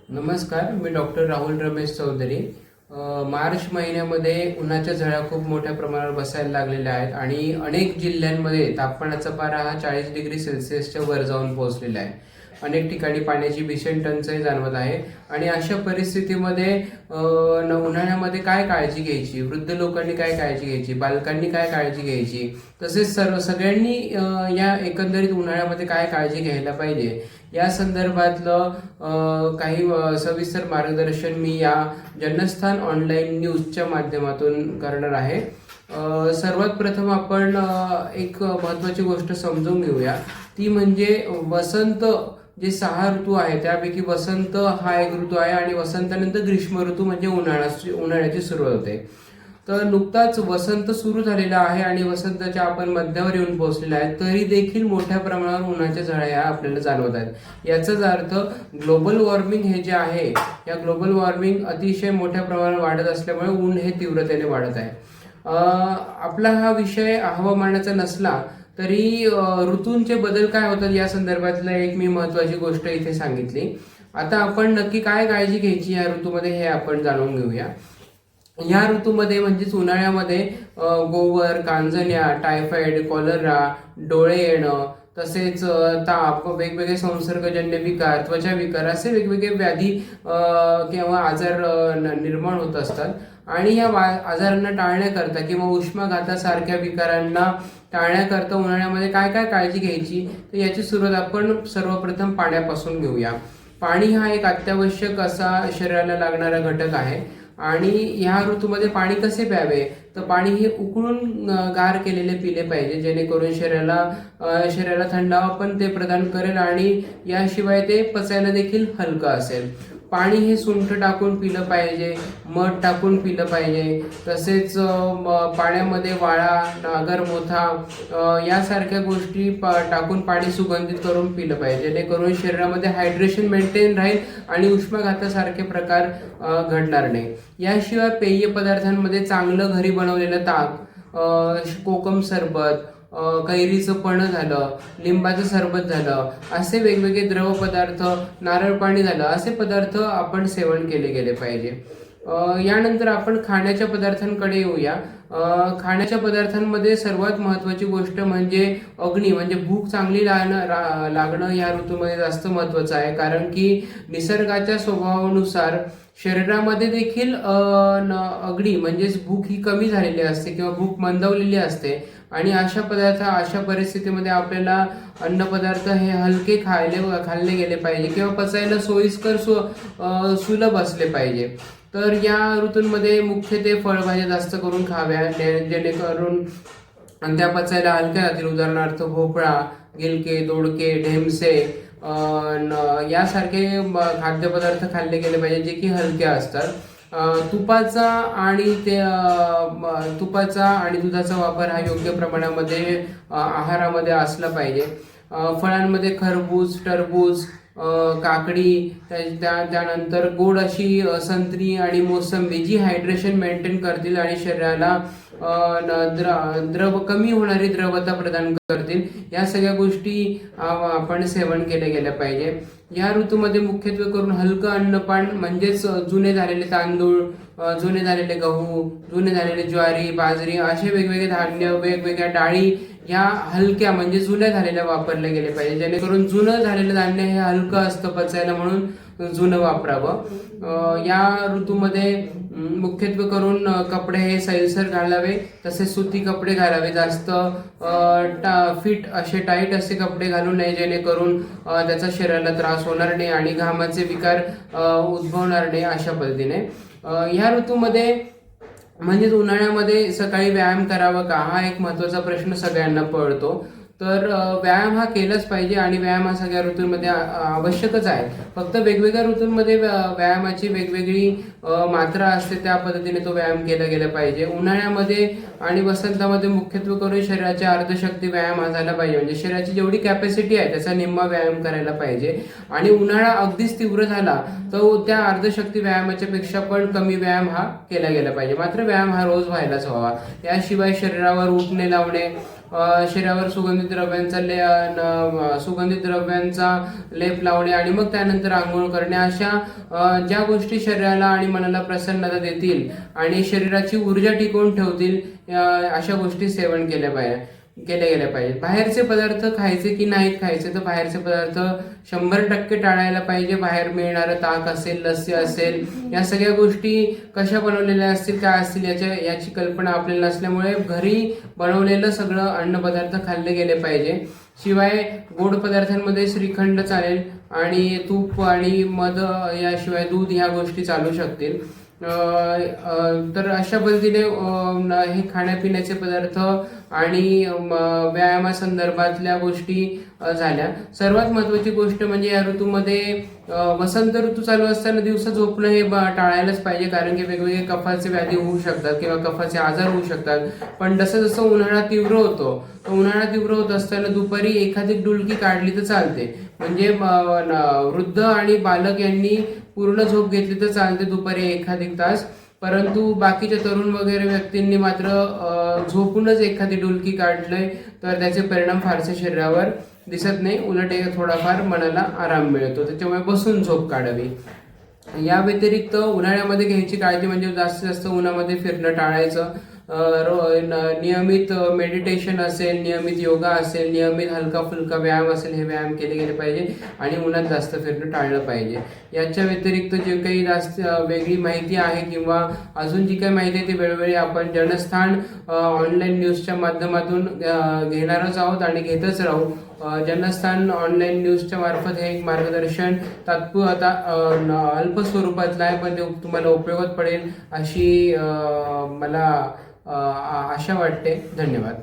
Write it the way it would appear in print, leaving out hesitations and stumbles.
नमस्कार, मी डॉक्टर राहुल रमेश चौधरी. मार्च महिन्यामध्ये उन्हाच्या झळा खूप मोठ्या प्रमाणावर बसायला लागलेल्या आहेत आणि अनेक जिल्ह्यांमध्ये तापमानाचा पारा हा 40 डिग्री सेल्सिअसच्या वर जाऊन पोहोचलेला आहे. अनेक ठिकाणी पाण्याची भीषण टंचाई जाणवत आहे आणि अशा परिस्थितीमध्ये उन्हाळ्यामध्ये काय काळजी घ्यायची, वृद्ध लोकांनी काय काळजी घ्यायची, बालकांनी काय काळजी घ्यायची, तसेच सगळ्यांनी या एकंदरीत उन्हाळ्यामध्ये काय काळजी घ्यायला पाहिजे या संदर्भातलं काही सविस्तर मार्गदर्शन मी या जनस्थान ऑनलाईन न्यूजच्या माध्यमातून करणार आहे. सर्वात प्रथम आपण एक महत्त्वाची गोष्ट समजून घेऊया, ती म्हणजे वसंत. जे 6 ऋतू आहे त्यापैकी वसंत हा एक ऋतू आहे आणि वसंतानंतर ग्रीष्म ऋतू म्हणजे उन्हाळ्याची सुरुवात होते. तर नुकताच वसंत सुरू झालेला आहे आणि वसंताच्या आपण मध्यावर येऊन पोहोचलेला आहे, तरी देखील मोठ्या प्रमाणावर उन्हाच्या झळा आपल्याला जाणवत आहेत. याचाच अर्थ ग्लोबल वॉर्मिंग हे जे आहे, या ग्लोबल वॉर्मिंग अतिशय मोठ्या प्रमाणावर वाढत असल्यामुळे ऊन हे तीव्रतेने वाढत आहे. आपला हा विषय हवामानाचा नसला तरी ऋतूंचे बदल काय होतात या संदर्भातला एक मी महत्वाची गोष्ट इथे सांगितली. आता आपण नक्की काय काळजी घ्यायची या ऋतूमध्ये हे आपण जाणून घेऊया. या ऋतूमध्ये म्हणजेच उन्हाळ्यामध्ये गोवर, कांजण्या, टायफॉइड, कॉलरा, डोळे येणं, तसेच ताप, वेगवेगळे संसर्गजन्य विकार, त्वचा विकार असे वेगवेगळे व्याधी किंवा आजार निर्माण होत असतात. आणि या आजारांना टाळण्याकरता किंवा उष्माघातासारख्या विकारांना टाळण्याकरता उन्हाळ्यामध्ये काय काय काळजी घ्यायची, तर याची सुरुवात आपण सर्वप्रथम पाण्यापासून घेऊया. पाणी हा एक अत्यावश्यक असा शरीराला लागणारा घटक आहे आणि ह्या ऋतूमध्ये पाणी कसे प्यावे, तर पाणी हे उकळून गार केलेले पिले पाहिजे, जेणेकरून शरीराला थंडावा पण ते प्रदान करेल आणि याशिवाय ते पचायला देखील हलकं असेल. पाणी हे सुंठ टाकून पिलं पाहिजे, मध टाकून पिलं पाहिजे, तसेच पाण्यामध्ये वाळा, नागर, मोथा यासारख्या गोष्टी टाकून पाणी सुगंधित करून पिलं पाहिजे, जेणेकरून शरीरामध्ये हायड्रेशन मेंटेन राहील आणि उष्माघातासारखे प्रकार घडणार नाही. याशिवाय पेय पदार्थांमध्ये चांगलं घरी बनवलेलं ताक, कोकम सरबत, कैरीचं पण झालं, लिंबाचं सरबत झालं, असे वेगवेगळे द्रव पदार्थ, नारळ पाणी झालं, असे पदार्थ आपण सेवन केले गेले पाहिजे. यानंतर आपण खाण्याच्या पदार्थांकडे येऊया. खाण्याच्या पदार्थांमध्ये सर्वात महत्त्वाची गोष्ट म्हणजे अग्नी, म्हणजे भूक चांगली लागणं या ऋतूमध्ये जास्त महत्त्वाचं आहे, कारण की निसर्गाच्या स्वभावानुसार शरीरामध्ये देखील अग्नी म्हणजेच भूक ही कमी झालेली असते किंवा भूक मंदावलेली असते आणि अशा परिस्थितीमध्ये आपल्याला अन्नपदार्थ हे हलके खाल्ले गेले पाहिजे किंवा पचायला सोयीस्कर सुलभ असले पाहिजे. तर या ऋतूंमध्ये मुख्य ते फळभाज्या जास्त करून खाव्या, जेणेकरून त्या पचायला हलक्या राहतील. उदाहरणार्थ भोपळा, गिलके, दोडके, ढेमसे यासारखे खाद्यपदार्थ खाल्ले गेले पाहिजे जे की हलके असतात. तुपाचा आणि दुधाचा वापर हा योग्य प्रमाणामध्ये आहारामध्ये असला पाहिजे. फळांमध्ये खरबूज, टरबूज, काकडी, त्यानंतर गोड अशी संत्री आणि मोसंबी जी हायड्रेशन मेंटेन करतील आणि शरीराला कमी होणारी द्रवता प्रदान करतील, या सगळ्या गोष्टी आपण सेवन केल्या गेल्या पाहिजे. या ऋतूमध्ये मुख्यत्वे करून हलकं अन्नपान म्हणजेच जुने झालेले तांदूळ, जुने झालेले गहू, जुने झालेले ज्वारी, बाजरी असे वेगवेगळे धान्य, वेगवेगळ्या डाळी या हलक्या म्हणजे जुन्या झालेल्या वापरल्या गेले पाहिजे, जेणेकरून जुनं झालेलं धान्य हे हलकं असतं पचायला, म्हणून जुनं वापरावं. या ऋतूमध्ये मुख्यत्वे करून कपडे हे सैलसर घालावे, तसेच सुती कपडे घालावे, जास्त फिट असे टाईट असे कपडे घालू नये, जेणेकरून त्याचा शरीराला त्रास होणार नाही आणि घामाचे विकार उद्भवणार नाही. अशा पद्धतीने ह्या ऋतूमध्ये म्हणजेच उन्हाळ्यामध्ये सकाळी व्यायाम करावा का, हा एक महत्त्वाचा प्रश्न सगळ्यांना पडतो. तर व्यायाम हा केलाच पाहिजे आणि व्यायाम हा सगळ्या ऋतूंमध्ये आवश्यकच आहे. फक्त वेगवेगळ्या ऋतूंमध्ये व्यायामाची वेगवेगळी मात्रा असते, त्या पद्धतीने तो व्यायाम केला गेला पाहिजे. उन्हाळ्यामध्ये आणि वसंतामध्ये मुख्यत्वे करून शरीराची अर्धशक्ती व्यायाम हा झाला पाहिजे, म्हणजे शरीराची जेवढी कॅपॅसिटी आहे त्याचा निम्मा व्यायाम करायला पाहिजे. आणि उन्हाळा अगदीच तीव्र झाला तर त्या अर्धशक्ती व्यायामाच्या पेक्षा पण कमी व्यायाम हा केला गेला पाहिजे. मात्र व्यायाम हा रोज व्हायलाच हवा. याशिवाय शरीरावर उठणे लावणे, शरीरावर सुगंधित द्रव्यांचा लेप लावणे आणि मग त्यानंतर आंघोळ करणे, अशा ज्या गोष्टी शरीराला आणि मनाला प्रसन्नता देतील आणि शरीराची ऊर्जा टिकवून ठेवतील अशा गोष्टी सेवन केल्या गेल्या पाहिजेत. बाहेरचे पदार्थ खायचे की नाहीत खायचे, तर बाहेरचे पदार्थ 100% टाळायला पाहिजे. बाहेर मिळणारं ताक असेल, लस्सी असेल, या सगळ्या गोष्टी कशा बनवलेल्या असतील, काय असतील याची कल्पना आपल्याला नसल्यामुळे घरी बनवलेलं सगळं अन्नपदार्थ खाल्ले गेले पाहिजे. शिवाय गोड पदार्थांमध्ये श्रीखंड चालेल आणि तूप आणि मध, याशिवाय दूध, ह्या गोष्टी चालू शकतील. तर अशा पद्धतीने हे खाण्यापिण्याचे पदार्थ आणि व्यायामासंदर्भातल्या गोष्टी झाल्या. सर्वात महत्त्वाची गोष्ट म्हणजे या ऋतूमध्ये वसंत ऋतू चालू असताना दिवसा झोपणं हे टाळायलाच पाहिजे, कारण की वेगवेगळे कफाचे व्याधी होऊ शकतात किंवा कफाचे आजार होऊ शकतात. पण जसं जसं उन्हाळा तीव्र होतो, तर उन्हाळा तीव्र होत असताना दुपारी एखादी डुलकी काढली तर चालते. म्हणजे वृद्ध आणि बालक यांनी पूर्ण झोप घेतली तर चालते दुपारी एखादी तास. परंतु बाकीच्या तरुण वगैरे व्यक्तींनी मात्र झोपूनच एखादी डुलकी काढलंय तर त्याचे परिणाम फारसे शरीरावर दिसत नाही, उलट थोडाफार मनाला आराम मिळतो. त्याच्यामुळे बसून झोप काढावी. या व्यतिरिक्त उन्हाळ्यामध्ये घ्यायची काळजी म्हणजे जास्तीत जास्त उन्हामध्ये फिरणं टाळायचं. नियमित मेडिटेशन असेल, नियमित योगा असेल, नियमित हलका फुलका व्यायाम असेल, हे व्यायाम केले गेले पाहिजे आणि उन्हात जास्त फिरणं टाळलं पाहिजे. याच्या व्यतिरिक्त जे काही जास्त वेगळी माहिती आहे किंवा अजून जी काही माहिती आहे ती वेळोवेळी आपण जनस्थान ऑनलाईन न्यूजच्या माध्यमातून घेणारच आहोत आणि घेतच राहू. जनस्थान ऑनलाईन न्यूजच्या मार्फत हे एक मार्गदर्शन तात्पुरता अल्प स्वरूपातलं आहे, पण ते तुम्हाला उपयोगात पडेल अशी मला आशा वाटते. धन्यवाद.